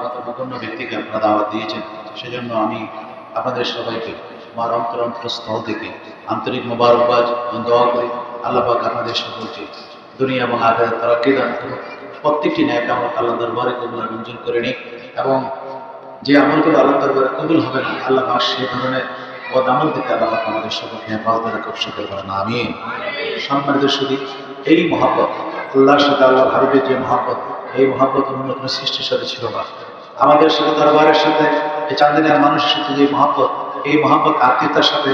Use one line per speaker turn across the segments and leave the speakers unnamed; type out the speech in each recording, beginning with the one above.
মতো নগণ্য ব্যক্তিকে আপনারা দাওয়াত দিয়েছেন, সেজন্য আমি আপনাদের সবাইকে আমার অন্তরস্থল থেকে আন্তরিক মোবারকবাদ এবং দোয়া করি। আল্লাহ পাক আপনাদের সকলকে দুনিয়া এবং আখিরাতে তারাক্কি দান করুন। প্রত্যেকটি ন্যাক আমল আল্লাহ দরবারে কবুল আর মঞ্জুর করে নিক, এবং যে আমলগুলো আল্লাহ দরবারে কবুল হবে না, আল্লাহ পাক সেই ধরনের বদ আমল থেকে আল্লাহ পাক আমাদের সকলকে হেফাজত রাখুন, সকল করেন আমিন। সম্মানিত শুধু এই মহব্বত, আল্লাহর সাথে আল্লাহ হাবিবের যে মহব্বত, এই মহব্বত অন্য কোনো সৃষ্টির সাথে ছিল না। আমাদের সাথে দরবারের সাথে, এই চান্দিনার মানুষের সাথে যে মহব্বত, এই মহব্বত আত্মীয়তার সাথে,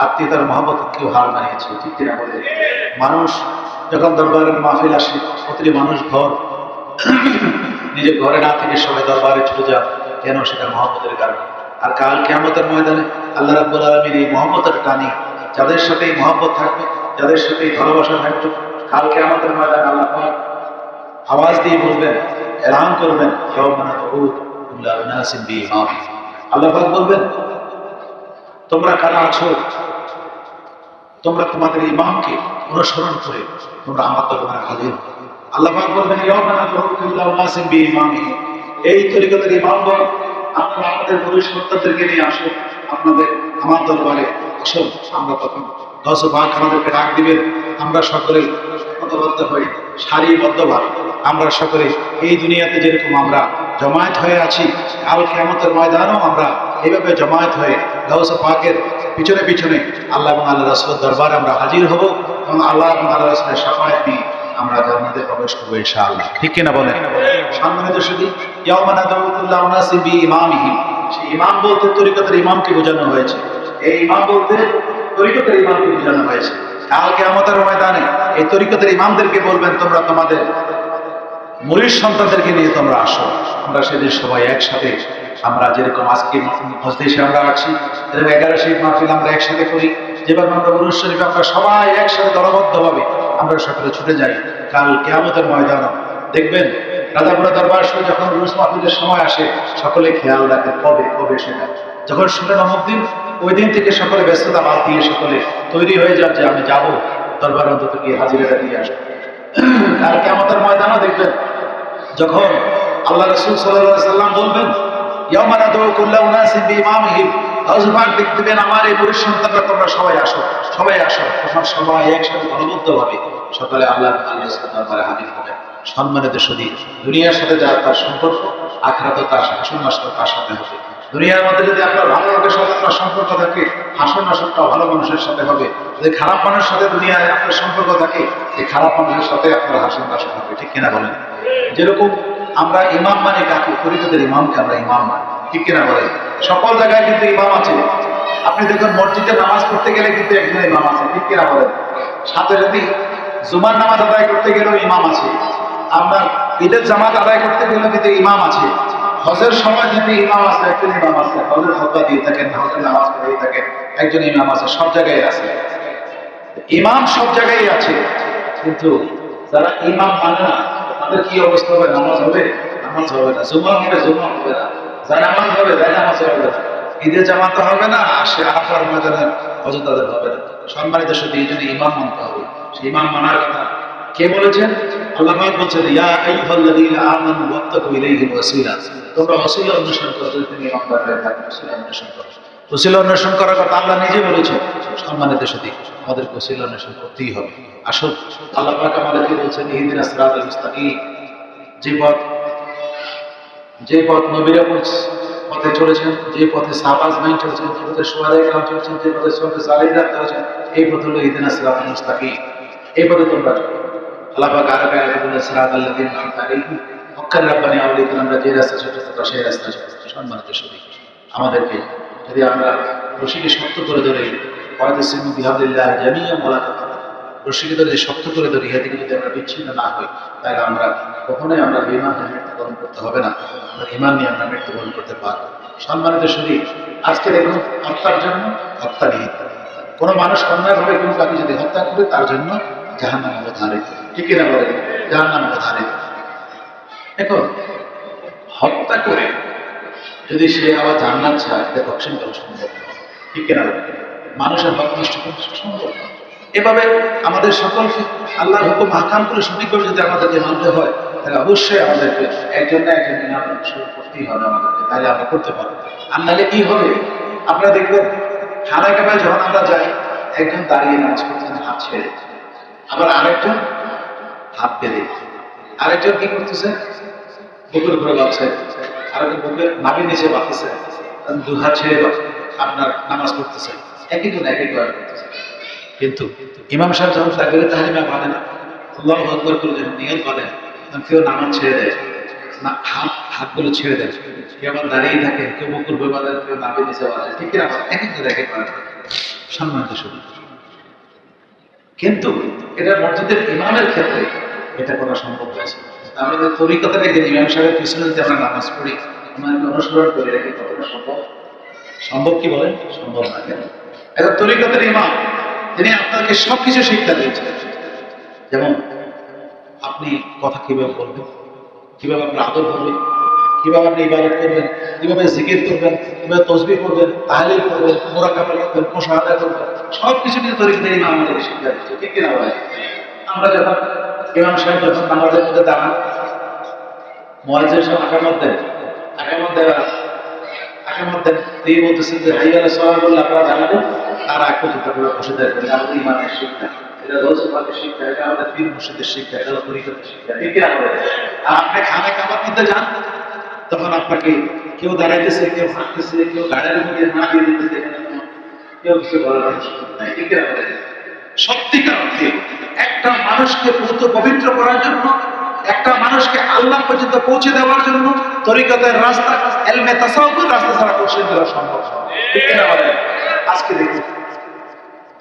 আত্মীয়তার মহব্বত কেউ হার মানিয়েছে, ঠিক কিনা বলে? মানুষ যখন দরবারের মাহফিল আসে, প্রতিটি মানুষ ঘর নিজের ঘরে না থেকে সবাই দরবারে ছুটে যান, কেন? সেটা মহব্বতের কারণে। আর কাল কিয়ামতের ময়দানে আল্লাহ রাব্বুল আলামিন এই মহব্বতের টানে যাদের সাথে এই মহব্বত থাকবে, যাদের সাথে এই ভালোবাসা থাকবে, কাল কিয়ামতের ময়দানে আল্লাহ পাক আওয়াজ দিয়ে বলবেন, এলান করবেন, আল্লাহ পাক বলবেন, তোমরা কারা আছো? তোমরা তোমাদের ইমামকে অনুসরণ করে তোমরা আমার দরবারে হাজির। আল্লাহ পাক বলবেন, এই তরিকতের ইমামগণ, আপনারা আমাদের ভবিষ্যৎদেরকে নিয়ে আসুন, আপনাদের আমার দরবারে আসুন। আমরা তখন দশ ভাগ আমাদেরকে ডাক দিবেন, আমরা সকলে ঐক্যবদ্ধ হই, সারিবদ্ধভাবে আমরা সকলে এই দুনিয়াতে যেরকম আমরা জমায়েত হয়ে আছি, কাল কিয়ামতের ময়দানেও আমরা এইভাবে জমায়েত হয়ে গাউস পাকের পিছনে পিছনে আল্লাহ এবং আল্লাহ রাসূলের দরবারে আমরা হাজির হব, এবং আল্লাহ এবং আল্লাহ রাসূলের শাফায়াত নিয়ে আমরা জান্নাতে প্রবেশ করবো ইনশাআল্লাহ, ঠিক কিনা বলেন? সম্মানিত শুধু ইয়াউমা নাদউ কুল্লা উনাসিন বিইমামিহিম, সেই ইমাম বলতে তরিকতের ইমামকে বোঝানো হয়েছে। এই ইমাম বলতে তরিকতের ইমামকে বোঝানো হয়েছে। কাল কিয়ামতের ময়দানে এই তরিকতের ইমামদেরকে বলবেন, তোমরা তোমাদের মুরিদ সন্তানদেরকে নিয়ে তোমরা আসো। আমরা সেদিন সবাই একসাথে, আমরা যেরকম আজকে মজলিসে আমরা আছি, এরকম 11 শরীফ মাহফিল আমরা একসাথে করি, যেভাবে আমরা উরুস শরীফে আমরা সবাই একসাথে দলবদ্ধভাবে আমরা সকলে ছুটে যাই। কাল কিয়ামতের ময়দানে দেখবেন রাজাপুরা দরবার শুনে যখন উরুস মাহফিলের সময় আসে, সকলে খেয়াল রাখে কবে কবে সেটা। যখন শুনেন অমুক দিন, ওই দিন থেকে সকলে ব্যস্ততা বাদ দিয়ে সকলে তৈরি হয়ে যান যে আমি যাবো দরবার, অন্তত গিয়ে হাজিরাটা দিয়ে আসবো। কাল কিয়ামতের ময়দানে দেখবেন যখন আল্লাহ রাসূল সাল্লাল্লাহু আলাইহি সাল্লাম বলবেন, ইয়াউমা নাদউ কুল্লা উনাসিন বিইমামিহিম, আজবাক দেখবেন আমার এই মুরিদ সন্তানরা তোমরা সবাই আসো, সবাই আসো। তখন সবাই একসাথে দলবদ্ধভাবে সকালে আল্লাহ রাসূলের দরবারে হাজির হবে। সম্মানিত শুধু দুনিয়ার সাথে যার তার সম্পর্ক, আখিরাতে তার হাসন নাসর তার সাথে হবে। দুনিয়ার মধ্যে যদি আপনার ভালো লোকের সাথে আপনার সম্পর্ক থাকে, হাসন নাসরটা ভালো মানুষের সাথে হবে। যদি খারাপ মানুষের সাথে দুনিয়ায় আপনার সম্পর্ক থাকে, এই খারাপ মানুষের সাথে আপনার হাসন নাসর হবে, ঠিক কিনা বলেন? যেরকম আমরা ইমাম মানে কাকে? তরিকতের ইমামকে আমরা ইমাম মানি, ঠিক কিনা বলেন? সকল জায়গায় কিন্তু ইমাম আছে। আপনি দেখুন মসজিদে নামাজ পড়তে গেলে কিন্তু একজন ইমাম আছে, ঠিক কিনা বলেন? সাথে যদি জুমার নামাজ আদায় করতে গেলেও ইমাম আছে। আপনার ঈদের জামাত আদায় করতে গেলেও কিন্তু ইমাম আছে। হজের সময় যদি ইমাম আছে, একজন ইমাম আছে। হজের খুতবা দিয়ে থাকেন, হজের নামাজ পড়িয়ে থাকেন, একজন ইমাম আছে। সব জায়গায় আছে ইমাম, সব জায়গায় আছে। কিন্তু যারা ইমাম মানে না, তাদের কি অবস্থা হবে? নামাজ হবে? নামাজ হবে না। জুমা হবে? জুমা হবে না। জানামাজ হবে? জানামাজ হবে না। ঈদের জামাত হবে না, আসে আরাফার ময়দানে হযরত তাদের হবে না। সম্মানিত শুধু এই জন্য ইমাম মানতে হবে। সেই ইমাম মানার কথা কে বলেছেন? আল্লাহ পাক বলেছেন, ইয়া আইয়ুহাল্লাযীনা আমানু ওয়াত্তাকু ইলাইহিল ওয়াসিলা, তোমরা ওসিলা অনুসরণ করো। যদি তুমি ইমানদার হয়ে থাকো, ওসিলা অনুসরণ করো। ওসিলা অনুসরণ করার কথা আল্লাহ নিজে বলেছেন। সম্মানিত শুধু আমাদের ওসিলা অনুসরণ করতেই হবে। আসুন, আল্লাহ পাক আমাদেরকে বলছেন, ইহদিনাস সিরাতাল মুস্তাকিম, যে পথ নবীরা পথে চলেছেন, যে পথে সাহাবা আজমাইন চলেছেন, যে পথে শুহাদায়ে কেরাম চলেছেন, যে পথে সলফে সালেহীনরা চলেছেন, এই পথ হলো ইহদিনাস সিরাতাল মুস্তাকিম। এই পথে তোমরা চলো। আল্লাহ পাক আরো আয়াতে বলেন, সিরাতাল লাযীনা আন'আমতা আলাইহিম হাক্কান রাব্বানি আউলিয়াতুন, আমরা যে রাস্তা চলছি তোমরা সেই রাস্তা চলো। সম্মানিত শুধু আমাদেরকে যদি আমরা রশিকে শক্ত করে ধরে, ওয়াতাসিমু বিহাবলিল্লাহি জামিআন ওয়া লা তাফাররাকু, রশিকে ধরে যে শক্ত করে ধরি, এ থেকে যদি আমরা বিচ্ছিন্ন না হই, তাহলে আমরা কখনোই আমরা বেঈমান হয়ে মৃত্যুবরণ করতে হবে না। আমরা ঈমান নিয়ে আমরা মৃত্যুবরণ করতে পারবো। সম্মানিত শুধু আজকে দেখুন, হত্যার জন্য হত্যা নিহিত। কোনো মানুষ অন্যায়ভাবে কিন্তু তাকে যদি হত্যা করে, তার জন্য জাহান্নাম অবধারিত, ঠিক না বলে? জাহান্নাম অবধারিত। এখন হত্যা করে যদি সে আবার জান্নাত চায়, এটা কখনো করা সম্ভব না, ঠিক না? মানুষের হক নষ্ট করা সম্ভব না। এভাবে আমাদের সকলকে আল্লাহর হুকুম আহকাম করে সঠিকভাবে যদি আমাদেরকে মানতে হয়, তাহলে অবশ্যই আমাদেরকে একজন না একজন ইমাম শুরু করতেই হবে আমাদেরকে, তাহলে আমরা করতে পারবো। আর নাহলে কি হবে, আপনারা দেখবেন খানা কাবায় যখন আমরা যাই, একজন দাঁড়িয়ে নামাজ পড়তেছেন হাত ছেড়ে, আবার আরেকজন হাত বেঁধে, আরেকজন কি করতেছে বুকের উপরে বাঁধছে, আরেকজন বুকের নাভির নিচে বাঁধতেছে, দু হাত ছেড়ে আপনার নামাজ পড়তেছে, একই জন একই করে করতেছে। কিন্তু ইমাম সাহেব যখন তাকবীরে তাহরিমা বাঁধে না, আল্লাহু আকবার করে যখন নিয়ত বাঁধেন, তখন কেউ নামাজ ছেড়ে দেয় না, হাতগুলো ছেড়ে দেয়, কেউ আবার দাঁড়িয়ে থাকে, কেউ বুকুর উপরে বাঁধেন, কেউ নাভির নিচে বাঁধেন, ঠিক কিনা? একই জন একই করে সম্মানিত শুধু। কিন্তু এটা মসজিদের ইমামের ক্ষেত্রে এটা করা সম্ভব হয়েছে। আমাদের তরিকতা রেখে ইমাম সাহেবের পিছনে যদি আমরা নামাজ পড়ি, আমাদেরকে অনুসরণ করে রেখে কতটা সম্ভব? সম্ভব কি বলেন? সম্ভব না। কেন? এখন তরিকতের ইমাম তিনি আপনাকে সবকিছু শিক্ষা দিয়েছেন, যেমন আপনি কথা কিভাবে বলবেন, কিভাবে আপনি আদর করবেন, কিভাবে আপনি ইবাদত করবেন, কিভাবে জিকির করবেন, কিভাবে তসবিহ করবেন, তাহলিল করবেন, মুরাকাবা করবেন, মুশাহাদা করবেন, সবকিছু নিয়ে তরিকতের ইমাম আমাদেরকে শিক্ষা দিচ্ছে, ঠিক কিনা ভাই? আমরা যখন ইমাম সাহেব যখন নামাজের মধ্যে দাঁড়ান, মুয়াজ্জিন সাহেব আকামত দেন, তিনি বলতেছেন যে হাইয়া আলা সালাহ বললে আপনারা জানাবেন, তার আগ পর্যন্ত আপনারা বসে থাকবেন। আমাদের ইমানের শিক্ষা, এটা রসুল পাকের শিক্ষা, এটা আমাদের পীর মুর্শিদের শিক্ষা, এটা তরিকতের শিক্ষা, ঠিক কিনা? আর আপনি খানা কাবার মধ্যে যান, তখন আপনাকে কেউ দাঁড়াইতেছে, কেউ হাঁটতেছে, কেউ গাড়ির মধ্যে না দিয়ে দিতেছে, কেউ কিছু বলার সুযোগ নাই, ঠিক কিনা? সত্যিকার অর্থে একটা মানুষকে পূত পবিত্র করার জন্য, একটা মানুষকে আল্লাহ পর্যন্ত পৌঁছে দেওয়ার জন্য তরিকতের রাস্তা, ইলমে তাসাউফের রাস্তা ছাড়া পৌঁছে দেওয়া সম্ভব নয়, ঠিক কিনা বলেন? আজকে দেখুন,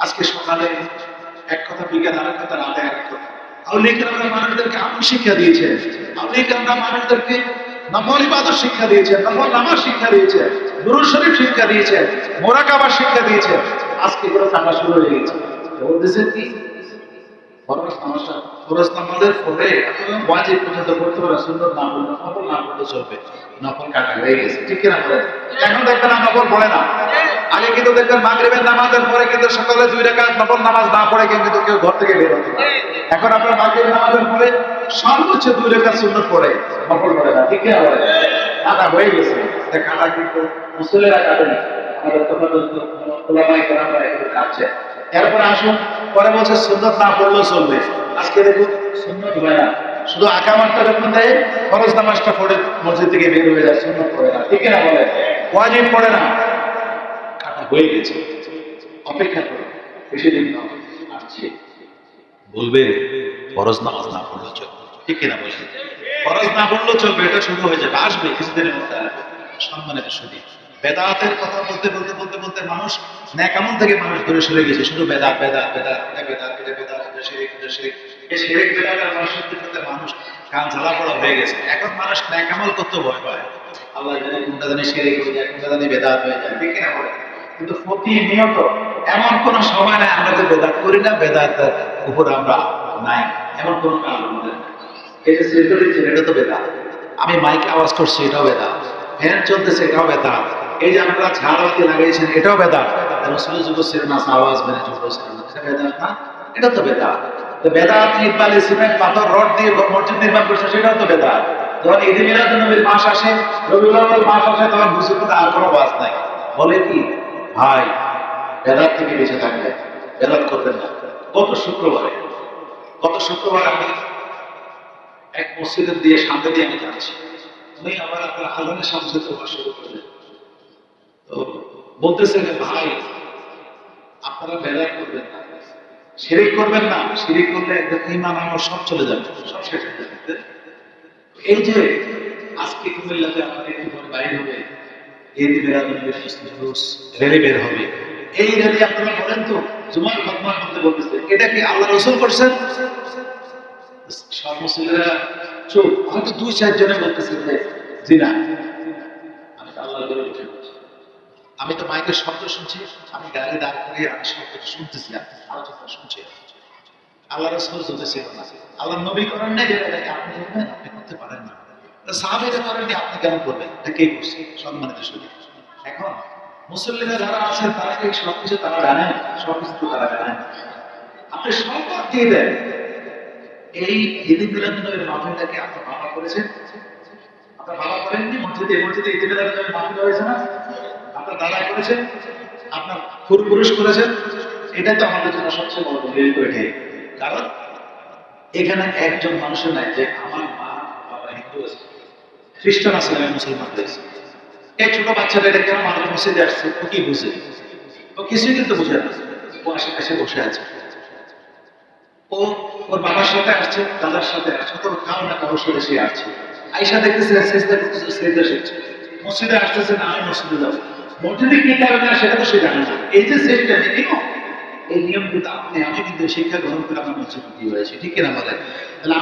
আজকে সকালে এক কথা, বিকেল আরেক কথা, রাতে আরেক কথা। আউলিয়া কেরামরা মানুষদেরকে আমল শিক্ষা দিয়েছেন, আউলিয়া কেরামরা মানুষদেরকে নফল ইবাদত শিক্ষা দিয়েছেন, নফল নামাজ শিক্ষা দিয়েছেন, দুরূদ শরীফ শিক্ষা দিয়েছেন, মুরাকাবা শিক্ষা দিয়েছেন। আজকে এগুলো চাঁদা শুরু হয়ে গেছে। বলতেছেন কি ফরজ নামাজের পরে ওয়াজিব পর্যন্ত করতে পারে, সুন্নাত না পড়লে, নফল না পড়লে চলবে, নফল কাটা হয়ে গেছে, ঠিক কিনা বলেন? এখন দেখবেন না নফল পড়ে না। আগে কিন্তু দেখবেন মাগরিবের নামাজের পরে কিন্তু সকালে 2 রাকাত নফল নামাজ না পড়ে কিন্তু কেউ ঘর থেকে বের হতো না। এখন আপনার মাগরিবের নামাজের পরে সর্বোচ্চ 2 রাকাত সুন্নাত পড়ে, নফল পড়ে না, ঠিক কিনা বলেন? কাটা হয়ে গেছে। কাটা কিন্তু মুসল্লিরা কাটে না, আমাদের ওলামায়ে কেরামরা এগুলো কাটছে। এরপরে আসুন, পরে বলছে সুন্নাত না পড়লেও চলবে। আজকে দেখুন সুন্নাত হয় না, শুধু আকামাতটা যখন দেয়, ফরজ নামাজটা পড়ে মসজিদ থেকে বের হয়ে যায়, সুন্নাত পড়ে না, ঠিক না বলে? ওয়াজিব পড়ে না। কাটা হয়ে গেছে, অপেক্ষা করুন, বেশি দিন না আসছে, বলবে ফরজ নামাজ না পড়লেও চলবে, ঠিক কিনা বলে? ফরজ না পড়লেও চলবে, এটা শুরু হয়ে যাবে, আসবে কিছুদিনের মধ্যে। সম্মানিত শুধু বেদাতের কথা বলতে বলতে বলতে বলতে মানুষ ন্যাকামল থেকে মানুষ দূরে সরে গেছে, শুধু বেদাত বেদাত বেদাত বেদাত বেদাত, শিরক শিরক, এই শিরক বেদাতের মানুষ কান ঝালা পড়া হয়ে গেছে। এখন মানুষ ন্যাকামল করতে ভয় পায়, আল্লাহ জানে কোনটা জানে শিরক হয়ে যায়, কোনটা জানে বেদাত হয়ে যায়, ঠিক না বলে? কিন্তু প্রতিনিয়ত এমন কোন সময় নাই আমরা যে বেদাত করি না, বেদাতের উপর আমরা নাই, এমন কোন কাজ আমাদের। এই যে সিলেক্টর দিচ্ছেন, এটা তো বেদাত। আমি মাইকে আওয়াজ করছি, এটাও বেদাত। ফ্যান চলতেছে, এটাও বেদাত। এই যে আপনারা ঝাড়বাতি লাগাইছেন, এটাও বেদাত। রাসূলের যুগ ছিল না, আওয়াজ মেনে চলতেছিল না, এটা বেদাত না? এটা তো বেদাত। তো বেদাত ইট বালি সিমেন্ট পাথর রড দিয়ে মসজিদ নির্মাণ করছে, সেটাও তো বেদাত। যখন ঈদে মিলাদুন নবীর মাস আসে, রবিউল আউয়াল মাস আসে, তখন বুঝে কোথাও আর কোনো বাস নাই। বলে কি ভাই, বেদাত থেকে বেঁচে থাকবে, বেদাত করবেন না। গত শুক্রবার আমি এক মসজিদের দিয়ে সামনে দিয়ে আমি যাচ্ছি, উনি আবার আপনার আজানের সাথে সাথে ওয়াজ শুরু করলেন। তো বলতেছে যে ভাই, আপনারা বেদাত করবেন না, শিরিক করবেন না, শিরিক করলে একদম ঈমান আমল সব চলে যাবে, সব শেষ হয়ে যাবে। এই যে আজকে কুমিল্লাতে আমাদের একটু পরে বাইরে হবে, ঈদ মিলাদুন নবীর জুলুস র্যালি বের হবে। এই র্যালি আপনারা বলেন তো, জুমার খুতবার মধ্যে বলতেছে, এটা কি আল্লাহ রাসূল করছেন? সব মুসলিমরা চুপ। হয়তো 2-4 জনে বলতেছে যে জি না, আমি তো আল্লাহর দরবারে উঠে বলছি, আমি তো মাইকের শব্দ শুনছি, আমি গাড়ি দাঁড় করিয়ে আমি শব্দটা শুনতেছি, আলোচনা শুনছি। আল্লাহ রাসূল বলতেছিল না, আল্লাহ নবী করেন না, যেটা আপনি করবেন, আপনি করতে পারেন না। সাহাবীরা করেননি, আপনি কেন করবেন? এটা কে করছে? সম্মানিত শুধু। এখন মুসল্লিরা যারা আছেন, তারা কি সবকিছু তারা জানেন? সবকিছু তো তারা জানেন। আপনি সব বাদ দিয়ে দেন, এই ঈদে মিলাদুন্নবীর মাহফিলটাকে আপনার বাবা করেছেন? আপনার বাবা করেননি? মসজিদে মসজিদে ঈদে মিলাদুন্নবীর মাহফিল হয়েছে না? আপনার দাদা করেছেন? আপনার পূর্বপুরুষ করেছেন? এটাই তো আমাদের জন্য সবচেয়ে বড় দলিল করে ঠেক। কারণ এখানে একজন মানুষের নাই যে আমার মা বাবা হিন্দু আছে, খ্রিস্টান আছে, আমি মুসলমান হয়েছে। এই ছোট বাচ্চাটা এটা কেন মানুষ মসজিদে আসছে, ও কি বুঝে? ও কিছুই কিন্তু বুঝে না। ও আশেপাশে বসে আছে, ও ওর বাবার সাথে আসছে, দাদার সাথে আসছে, তো কারো না কারোর সাথে সে আসছে। আইসা দেখতেছে সেজদা করতেছে, সেজদা শিখছে। মসজিদে আসতেছে না, আমি মসজিদে যাবো। মসজিদে কি কারণে সেটা তো সে জানে না। এই যে সেজদা নিয়ম, এই নিয়ম কিন্তু আপনি আমি কিন্তু শিক্ষা গ্রহণ করে আমরা মসজিদে কি হয়েছে, ঠিক কিনা বলেন? তাহলে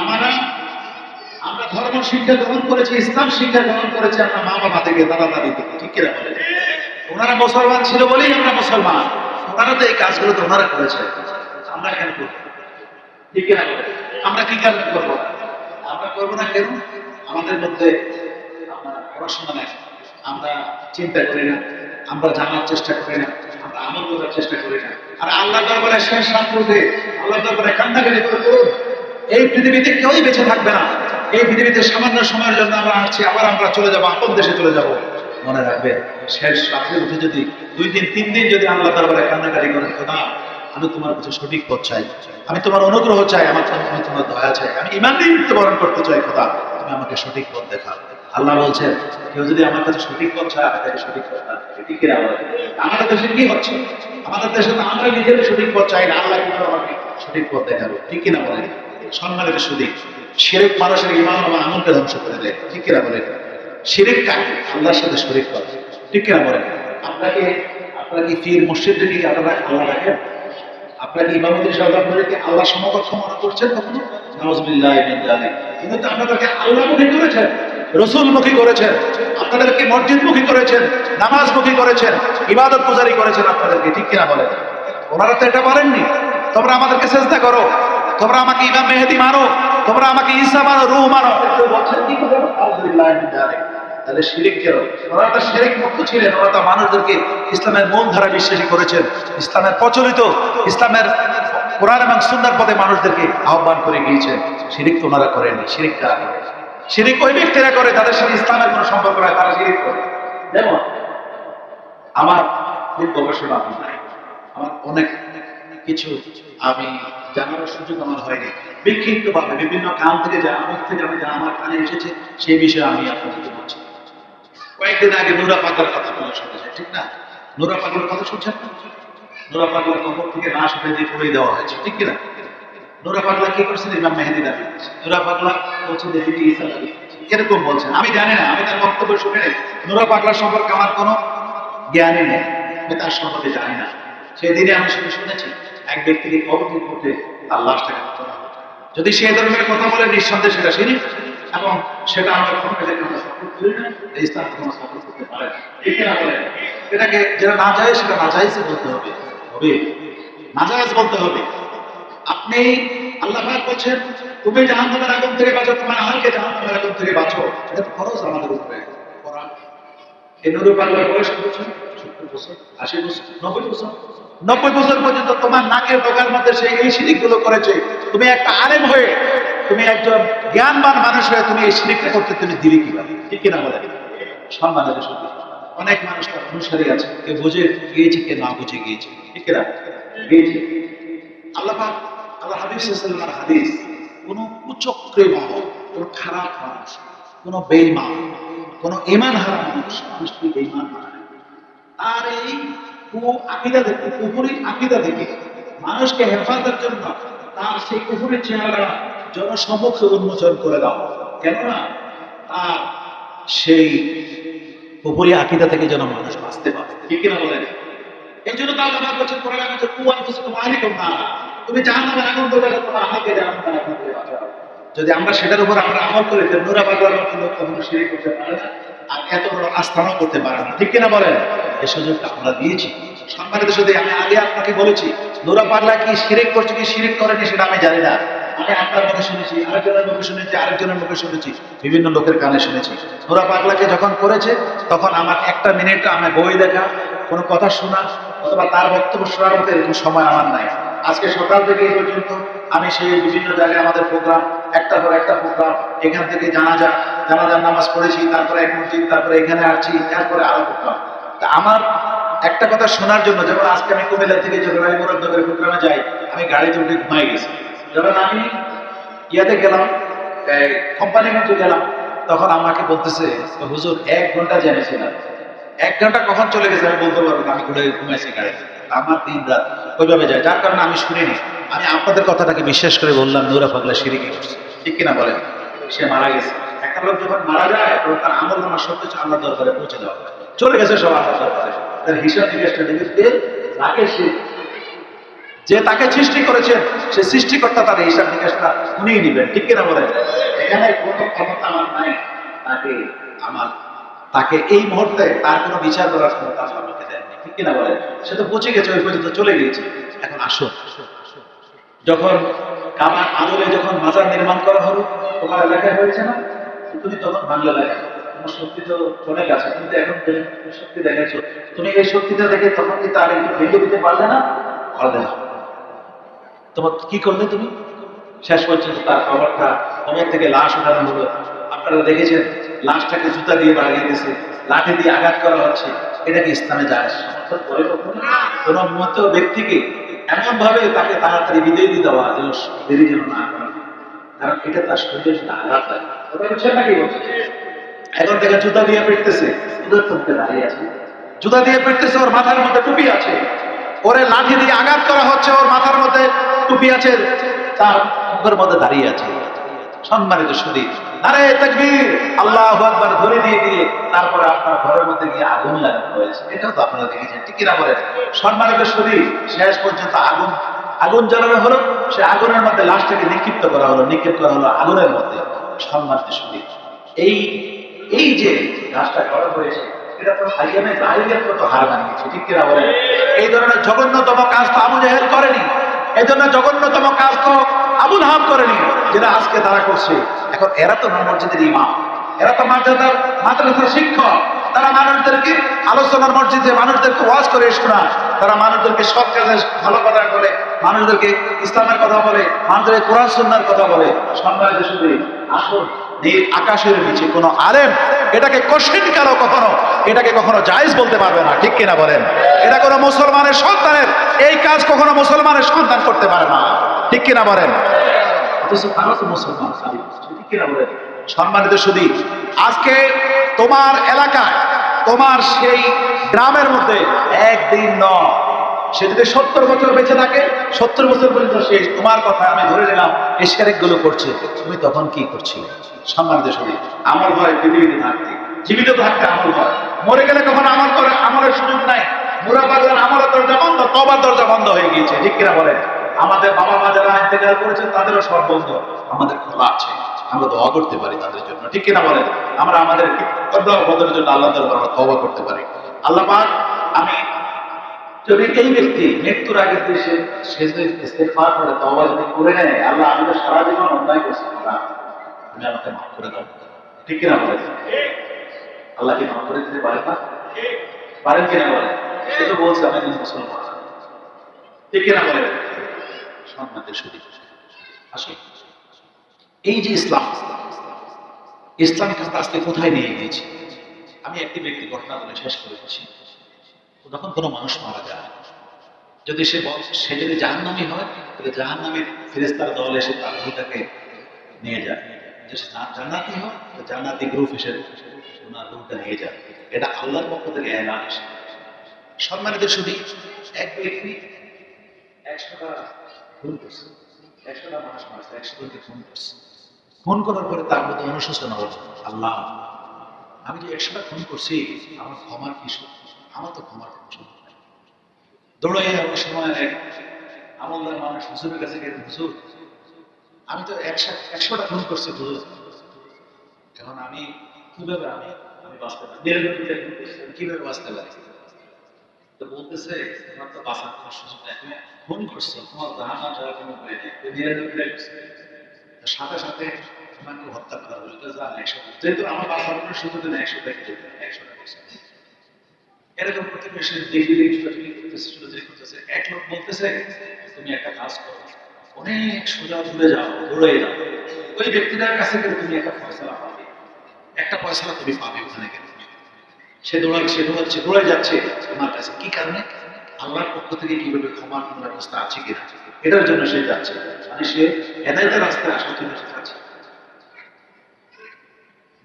আমরা ধর্ম শিক্ষা গ্রহণ করেছি, ইসলাম শিক্ষা গ্রহণ করেছি আমরা মা বাবা থেকে, দাদা দাদি থেকে, ঠিক কিনা বলেন? ওনারা মুসলমান ছিল বলেই আমরা মুসলমান। ওনারা তো এই কাজগুলো তো ওনারা করেছে, আমরা কেন করবো? ঠিক কিনা বলেন? আমরা কি কারণে করবো? আমরা করবো না কেন? আমাদের মধ্যে আমরা পড়াশোনা নেই, আমরা চিন্তা করি না, আমরা জানার চেষ্টা করি না, আমরা আমল করার চেষ্টা করি না। আর আল্লাহ দরবারে শেষ রাত উঠে আল্লাহ দরবারে কান্নাকাটি করে করুন। এই পৃথিবীতে কেউই বেঁচে থাকবে না। এই পৃথিবীতে সামান্য সময়ের জন্য আমরা আসছি, আবার আমরা চলে যাবো, আপন দেশে চলে যাব। মনে রাখবে, শেষ রাত্রে উঠে যদি 2 দিন 3 দিন যদি আল্লাহ দরবারে কান্নাকাটি করেন, খোদা আমি তোমার কাছে সঠিক পথ চাই, আমি তোমার অনুগ্রহ চাই, আমার আমি তোমার দয়া চাই, আমি ঈমান নিয়ে মৃত্যুবরণ করতে চাই, খোদা তুমি আমাকে সঠিক পথ দেখাও। আল্লাহ বলছেন, কেউ যদি আমার কাছে সঠিক পথ চায়, আমি তাকে সঠিক পথ দেখাবো। ঠিক কিনা বলেন? আমাদের দেশে কি হচ্ছে? আমাদের দেশে তো আমরা নিজেদের সঠিক পথ চাই না, আল্লাহ কিন্তু আমাকে সঠিক পথ দেখাবো। ঠিক কিনা বলেন? সম্মানের সঠিক শিরক মানুষের ঈমান ও আমলকে ধ্বংস করে দেয়। ঠিক কিনা বলেন? শিরক কাকে? আল্লাহর সাথে শরীক করে। ঠিক কিনা বলেন? আপনারা কি পীর মুর্শিদকে কি আপনারা আল্লাহ রাখেন? আপনারা কি ইমামতি সাহেবকে আল্লাহ সমকক্ষ মনে করছেন কখনো? নাউজুবিল্লাহ মিন যালিক। কিন্তু তো আপনাদেরকে আল্লাহমুখী করেছেন, রাসূলমুখী করেছেন, আপনাদেরকে মসজিদমুখী করেছেন, নামাজমুখী করেছেন, ইবাদত গুজারি করেছেন আপনাদেরকে। ঠিক কিনা বলেন? ওনারা তো এটা বলেননি তোমরা আমাদেরকে সেজদা করো, তোমরা আমাকে ইমাম মেহেদী মানো, তোমরা আমাকে ঈসা মানো, রূহ মানো। বলছেন কি করে? নাউজুবিল্লাহ মিন যালিক। তাহলে শিরিক কেন? ওরা তো শিরিক মুক্ত ছিলেন, ওরা তো মানুষদেরকে ইসলামের মূল ধারা বিশ্বাসী করেছেন, ইসলামের প্রচলিত ইসলামের কোরআন এবং সুন্নাহর পথে মানুষদেরকে আহ্বান করে গিয়েছেন। শিরিক তো ওনারা করেননি। শিরিক কারা করে? শিরিক ওই ব্যক্তিরা করে যাদের সাথে ইসলামের কোনো সম্পর্ক নাই, তারা শিরিক করে। যেমন আমার খুব গবেষণা নাই, আমার অনেক কিছু আমি জানার সুযোগ আমার হয়নি। বিক্ষিপ্ত ভাবে বিভিন্ন কান থেকে যা আমার থেকে আমি যা আমার কানে এসেছে সেই বিষয়ে আমি আপনাদেরকে বলছি। কয়েকদিন আগে নুরা পাগলার কথা বলা শুনেছে, ঠিক না? নুরা পাগলার কথা শুনছেন? নুরা পাগলার কবর থেকে লাশ উঠে দিয়ে পুড়িয়ে দেওয়া হয়েছে, ঠিক কিনা? নুরা পাগলা কি করছেন? ইমাম মেহেদী দাবি করছে। নুরা পাগলা বলছেন যে এটি ঈসা দাবি করছে, এরকম বলছেন। আমি জানি না, আমি তার বক্তব্য শুনে নেই। নুরা পাগলার সম্পর্কে আমার কোনো জ্ঞানই নেই, আমি তার সম্পর্কে জানি না। সেদিনে আমি শুধু শুনেছি এক ব্যক্তিকে কবর থেকে উঠে তার লাশটাকে তোলা হতো। যদি সে ধরনের কথা বলে, নিঃসন্দেহে সেটা শিরিক, এবং সেটা আমরা কখনো এটাকে আমরা সাপোর্ট করি না, ইসলাম কোনো সাপোর্ট করতে পারে না। ঠিক না বলেন? এটাকে যেটা না যায় সেটা না যায়ই বলতে হবে, নাজায়েজ বলতে হবে। আপনি আল্লাহ পাক বলছেন তুমি জাহান্নামের আগুন থেকে বাঁচো, তোমার আহলকে জাহান্নামের আগুন থেকে বাঁচো। এটা তো ফরজ আমাদের উপরে করা। এই নুরু পাগলার বয়স কত বছর? 70 বছর, 80 বছর, 90 বছর। 90 বছর পর্যন্ত তোমার নাকের ডগার মধ্যে সেই এই শিরিকগুলো করেছে। তুমি একটা আলেম হয়ে, তুমি একজন জ্ঞানবান মানুষ হয়ে তুমি এই শিরিকটা করতে তুমি দিলে কিভাবে? ঠিক কিনা বলেন? সম্মানের সাথে অনেক মানুষ তার অনুসারী আছে, কে বুঝে গিয়েছে, কে না বুঝে গিয়েছে। ঠিক কিনা? গিয়েছে। আল্লাহ পাক, আল্লাহ হাবিব সাল্লাল্লাহু আলাইহি ওয়াসাল্লামের হাদিস, কোন কুচক্রে মানুষ, কোন খারাপ মানুষ, কোন বেঈমান, কোন ঈমান হারা মানুষকে বেঈমান বানায়। তার এই আকীদা থেকে, কুফরি আকীদা থেকে মানুষকে হেফাজতের জন্য তার সেই কুফরি চেহারা জনসমক্ষে উন্মোচন করে দাও। কেননা তার সেই কুফরি আকীদা থেকে যেন মানুষ বাঁচতে পারে। ঠিক কিনা বলেন? এই জন্য তার আল্লাহ বলেছেন কোরআনে আছে, কুয়ান ফুসুকুম আলাইকুম না, তুমি জাহান্নামের আগুন থেকে তোমার আহলকে জাহান্নামের আগুন থেকে বাঁচাও। যদি আমরা সেটার উপর আমরা আমল করি, তাহলে নুরা পাগলার মতো লোক কখনো শিরিক করতে পারে না, আর এত বড় আস্থানও করতে পারে না। ঠিক কিনা বলেন? এই সুযোগটা আমরা দিয়েছি। সম্মানিত শুধু আমি আগে আপনাকে বলেছি, নুরা পাগলা কি শিরিক করছে কি শিরিক করেনি সেটা আমি জানি না। আমি আপনার মুখে শুনেছি, আরেকজনের মুখে শুনেছি, আরেকজনের মুখে শুনেছি, বিভিন্ন লোকের কানে শুনেছি। নুরা পাগলাকে যখন করেছে তখন আমার একটা মিনিট আমি বই দেখা, কোনো কথা শোনা অথবা তার বক্তব্য শোনার মতো এরকম সময় আমার নাই। আজকে সকাল থেকে এই পর্যন্ত আমি সেই বিভিন্ন জায়গায় আমাদের প্রোগ্রাম, একটা পর একটা প্রোগ্রাম, এখান থেকে জানাজার নামাজ পড়েছি, তারপরে এক মসজিদ, তারপরে এখানে আসছি, তারপরে আরো প্রোগ্রাম। তা আমার একটা কথা শোনার জন্য, যেমন আজকে আমি কুমিল্লা থেকে যখন আমি মুরাদনগরের প্রোগ্রামে যাই, আমি গাড়িতে উঠে ঘুমাই গেছি। যখন আমি ইয়াতে গেলাম, কোম্পানিগঞ্জে গেলাম, তখন আমাকে বলতেছে, হুজুর 1 ঘন্টা জেনেছিলাম, 1 ঘন্টা কখন চলে গেছে আমি বলতে পারবো না, আমি ঘুমাইছি গাড়িতে। আমার দিন রাত ওইভাবে যায়, যার কারণে আমি শুনিনি। আমি আপনাদের কথাটাকে বিশ্বাস করে বললাম নূরা পাগলা শিরকি করছে, ঠিক কিনা বলেন? সে মারা গেছে। একটা লোক যখন মারা যায় তখন তার আমল নামা সব কিছু আল্লাহ দরবারে পৌঁছে দেওয়া হয়, চলে গেছে সব আল্লাহ দরবারে। তার হিসাব নিকাশটা দেখে তাকে যে তাকে সৃষ্টি করেছেন, সে সৃষ্টিকর্তা তার হিসাব নিকাশটা উনিই নিবেন, ঠিক কিনা বলেন? এখানে কোনো ক্ষমতা আমার নাই তাকে আমার তাকে এই মুহূর্তে তার কোনো বিচার করার ক্ষমতা আমাকে দেননি, ঠিক কিনা বলেন? সে তো পৌঁছে গেছে, ওই পর্যন্ত চলে গিয়েছে। এখন আসুন, যখন কাবার আদলে যখন মাজার নির্মাণ করা হলো, তোমার এলাকায় হয়েছে না? তুমি তখন বাংলা এলাকায়, তোমার শক্তি তো অনেক আছে, তুমি তো এখন শক্তি দেখাচ্ছ, তুমি এই শক্তিটা দেখে তখন কি তার একটু ভেঙে দিতে পারলে না? পারলে না। তোমার কি করলে তুমি? শেষ পর্যন্ত তার কবর থেকে লাশ উঠানো হলো। আপনারা দেখেছেন লাশটাকে জুতা দিয়ে বাড়িয়ে দিয়েছে, লাঠি দিয়ে আঘাত করা হচ্ছে। এটা কি ইসলামে যায়? সমর্থন করে কখনো? কোন মত ব্যক্তিকে এমন ভাবে তাকে তাড়াতাড়ি বিদায় দিয়ে দেওয়া যেন দেরি যেন না করা, কারণ এটা তার শরীরের সাথে আঘাত লাগে। কথা বলছেন নাকি? বলছে এখন থেকে জুতা দিয়ে পিটতেছে, জুতার চোখে দাঁড়িয়ে আছে, জুতা দিয়ে পিটতেছে, ওর মাথার মধ্যে টুপি আছে, ওরে লাঠি দিয়ে আঘাত করা হচ্ছে, ওর মাথার মধ্যে টুপি আছে, তার মুখের মধ্যে দাঁড়িয়ে আছে। সম্মানিত সুধী, নারে তাকবীর, আল্লাহু আকবার ধরে দিয়ে তারপরে আপনার ঘরের মধ্যে গিয়ে আগুন লাগানো হয়েছে। এটাও তো আপনারা দেখেছেন, ঠিক কিনা বলেন? সম্মানিত সুধী, শেষ পর্যন্ত আগুন জ্বালানো হলো, সে আগুনের মধ্যে লাশটাকে নিক্ষিপ্ত করা হলো আগুনের মধ্যে। সম্মানিত সুধী, এই এই যে কাজটা করা হয়েছে, এটা তো আইয়ামে জাহিলিয়াত তো হার মানিয়েছে, ঠিক কিনা বলেন? এই ধরনের জঘন্যতম কাজ তো আবু জাহেল করেনি, এই জন্য জঘন্যতম কাজ তো আবুল হাব করেনি, যেটা আজকে তারা করছে। এখন এরা তো মসজিদের ইমাম, এরা তো মাদ্রাসার শিক্ষক, তারা মানুষদেরকে আলোচনার মসজিদে মানুষদেরকে ওয়াজ করে শোনায়, তারা মানুষদেরকে সৎ কাজে ভালো কথা বলে, মানুষদেরকে ইসলামের কথা বলে, মানুষদেরকে কোরআন সুন্নাহর কথা বলে। সম্মানিত শুধু আসল নীল আকাশের নিচে কোন আলেম এটাকে কোশ্চেন কালো এটাকে কখনো জায়েজ বলতে পারবে না, ঠিক কিনা বলেন? এটা কোনো মুসলমানের সন্তানের এই কাজ কখনো মুসলমানের সন্তান করতে পারে না, ঠিক কিনা বলেন? মুসলমান, ঠিক কিনা বলেন? সম্মানিত সুধী, আজকে তোমার এলাকায়, তোমার সেই গ্রামের মধ্যে একদিন নয়, সে যদি 70 বছর বেঁচে থাকে, 70 বছর পর্যন্ত সে তোমার কথা আমি ধরে নিলাম এই শিরক গুলো করছে, তুমি তখন কি করছিলে? সম্মানিত সুধী, আমল হয় পৃথিবীতে থাকতে, জীবিত থাকতে আমল হয়, মরে গেলে কখন আমল করে আমলের সুযোগ নাই। মুরা পাগলার আমলের দরজা বন্ধ, তওবার দরজা বন্ধ হয়ে গিয়েছে, ঠিক কিনা বলেন? আমাদের বাবা মা যারা ইন্তেকাল করেছেন তাদেরও সব বন্ধ, আমাদের খোলা আছে, আমরা দোয়া করতে পারি তাদের জন্য, ঠিক কিনা বলেন? আমরা আমাদের বদলের জন্য আল্লাহ দরবারে আমরা তওবা করতে পারি। আল্লাহ পাক, আমি যদি এই ব্যক্তি মৃত্যুর আগে সে যদি ইস্তেগফার করে, তওবা যদি করে নেয়, আল্লাহ, আমি তো সারা জীবন অন্যায় করছি, আল্লাহ তুমি আমাকে মাফ করে দাও, ঠিক কিনা বলেন? আল্লাহ কি মাফ করে দিতে পারেন না? পারেন কিনা বলেন? সে তো বলছে আমি মুসলমান, ঠিক কিনা বলেন? সম্মানের সুধী, আসলে এই যে ইসলাম আজকে কোথায় নিয়ে গিয়েছে? আমি একটি ব্যক্তি ঘটনা বলে শেষ করে দিচ্ছি। যখন কোনো মানুষ মারা যায়, যদি সে যদি জাহান্নামী হয়, তাহলে জাহান্নামীর ফেরেশতার দল এসে তার রূহটাকে নিয়ে যায়। যদি জান্নাতি হয়, জান্নাতি গ্রুপ এসে ওনার রূহটা নিয়ে যায়। এটা আল্লাহর পক্ষ থেকে এলান এসে। সম্মানিত সুধী, এক ব্যক্তি 100টা খুন করছে, 100টা মানুষ মারছে, 100 জনকে খুন করছে। খুন করার পরে তার মধ্যে অনুশোচনা হলো, আল্লাহ, আমি যে 100টা খুন করছি, আমার ক্ষমার কি সুযোগ? আমার তো ক্ষমার সুযোগ নাই। দৌড়াই আমার সময় এক আমলদার মানুষ হুজুরের কাছে গেছে, হুজুর, আমি তো 100টা খুন করছি হুজুর, এখন আমি কিভাবে আমি বাঁচতে পারি? কিভাবে বাঁচতে পারি? তো বলতেছে, তোমার তো বাঁচার কোনো সুযোগ নেই, তুমি খুন করছো, তোমার জাহান্নাম ছাড়া কোনো উপায় নেই, তুমি নিরানব্বই করছো, সাথে সাথে তোমাকে হত্যা করা হলো। যেহেতু আমার বাঁচার কোনো সুযোগ নেই, 100টা 100টা। এরকম প্রতিবেশী দেখবি ছোটাছুটি করতেছে, ছোটাছুটি করতেছে। এক লোক বলতেছে তুমি একটা কাজ করো, অনেক সোজা দূরে যাও, দৌড়ে যাও, ওই ব্যক্তিটার কাছে গেলে তুমি একটা ফয়সালা পাবে, একটা ফয়সালা তুমি পাবে ওখানে গেলে। সে দৌড়াচ্ছে দৌড়াচ্ছে দৌড়ে যাচ্ছে তোমার কাছে, কি কারণে? আল্লাহর পক্ষ থেকে কিভাবে ক্ষমার কোন ব্যবস্থা আছে কিনা এটার জন্য সে যাচ্ছে। মানে সে হেদায়েতের রাস্তায় আসার জন্য সে যাচ্ছে।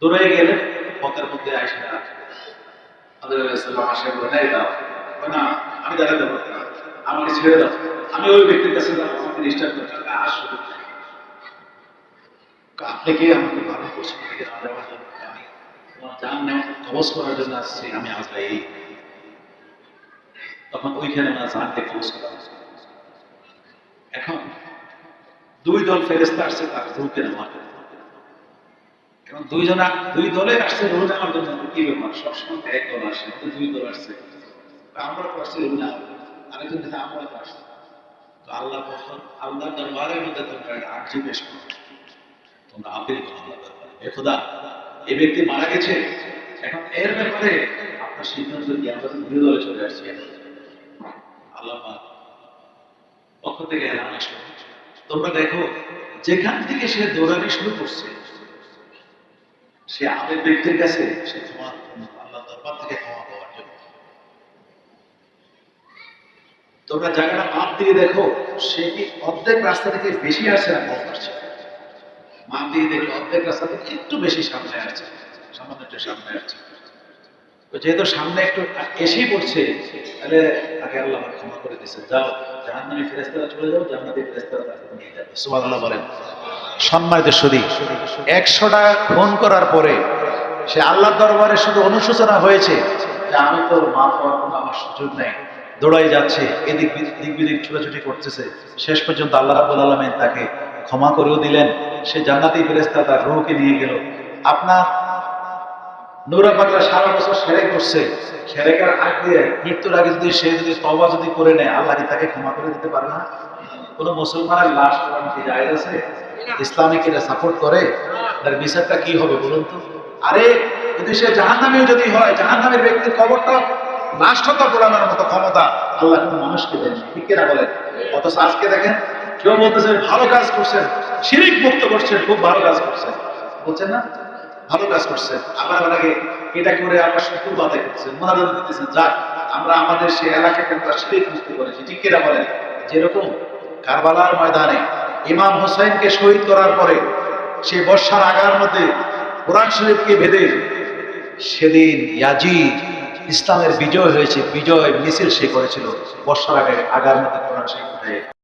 দৌড়ে গেলে পথের মধ্যে আসে না আসে বলে নাই দাও, না আমি দাঁড়াতে পারবো না, আমাকে ছেড়ে দাও, আমি ওই ব্যক্তির কাছে যাবো, আমাকে ডিস্টার্ব করতে হবে। আপনি কি আমাকে বারণ করছেন না যাওয়ার জন্য? আমি তোমার জান কবজ করার জন্য আসছি, আমি আজরাইল। তখন ওইখানে ওনার জানকে কবজ করা হচ্ছে। এখন দুই দল ফেরেশতা আসছে তার রূহকে নেওয়ার জন্য। এখন দুই দলে আসছে রূহ নেওয়ার জন্য। কি ব্যাপার, সবসময় এক দল আসে, দুই দল আসছে, আমরা তো আসছি রূহ নেওয়ার জন্য, আরেকজন দেখে আমরা তো আসছি। তো আল্লাহ আল্লাহ দরবারের মধ্যে তোমরা একটা আর্জি পেশ করো, তোমরা আপিল করো আল্লাহ দরবারে, এ খোদা এই ব্যক্তি মারা গেছে, এখন এর ব্যাপারে আপনার সিদ্ধান্ত কি? আমরা তো দুই দলে চলে আসছি। আল্লাহ পক্ষ থেকে এলান আসলো, তোমরা দেখো যেখান থেকে সে দৌড়ানি শুরু করছে, সে আবেগ ব্যক্তির কাছে সে ক্ষমা, আল্লাহ দরবার থেকে ক্ষমা পাওয়ার জন্য। তোমরা জায়গাটা মাপ দিয়ে দেখো সে কি অর্ধেক রাস্তা থেকে বেশি আসছে না কম আসছে। মাপ দিয়ে দেখলো অর্ধেক রাস্তা থেকে একটু বেশি সামনে আসছে, সামান্য একটু সামনে আসছে। যেহেতু সামনে একটু এসেই পড়ছে, তাহলে আগে আল্লাহ ক্ষমা করে দিচ্ছে, যাও জাহান্নামী ফেরেশতারা চলে যাও, জান্নাতি ফেরেশতারা তাকে নিয়ে যাবে। সুবহানাল্লাহ বলেন। সম্মানিত সুধী, 100টা খুন করার পরে সে আল্লাহর দরবারে শুধু অনুশোচনা হয়েছে যে আমি তো মাফ হওয়ার কোনো আমার সুযোগ নেই, দৌড়াই যাচ্ছে, এদিক দিক বিদিক ছোটাছুটি করতেছে। শেষ পর্যন্ত আল্লাহ রাব্বুল আলামিন তাকে ক্ষমা করেও দিলেন, সে জান্নাতি ফেরেশতা তার রূহকে নিয়ে গেল। আপনার নূরা পাগলা সারা বছর সেরেক করছে, সেরেকের আগ দিয়ে মৃত্যুর আগে যদি সে তওবা করে নেয়, আল্লাহ কি তাকে ক্ষমা করে দিতে পারে না? কোন মুসলমানের লাশ পোড়ানো কি জায়েজ আছে? ইসলামিক এটা সাপোর্ট করে? তার বিচারটা কি হবে বলুন তো? আরে যদি সে জাহান্নামীও যদি হয়, জাহান্নামের ব্যক্তির কবরটা লাশটা পোড়ানোর মতো ক্ষমতা আল্লাহ কোন মানুষকে দেন, ঠিক কিনা বলেন? অথচ আজকে দেখেন কেউ বলতেছে ভালো কাজ করছেন, শিরিক মুক্ত করছেন, খুব ভালো কাজ করছেন, বলছেন না ভালো কাজ করছেন, আবার অনেকে এটা করে আমরা শুকুর আদায় করছেন, মনোরঞ্জন দিতেছেন, যাক আমরা আমাদের সেই এলাকাকে আমরা শিরিক মুক্ত করেছি, ঠিক কিনা বলেন? যেরকম কারবালার ময়দানে ইমাম হোসেনকে শহীদ করার পরে সে বর্ষার আগার মধ্যে কোরআন শরীফকে বেঁধে সেদিন ইয়াজিদ ইসলামের বিজয় হয়েছে, বিজয় মিছিল সে করেছিল বর্ষার আগার মধ্যে কোরআন শরীফ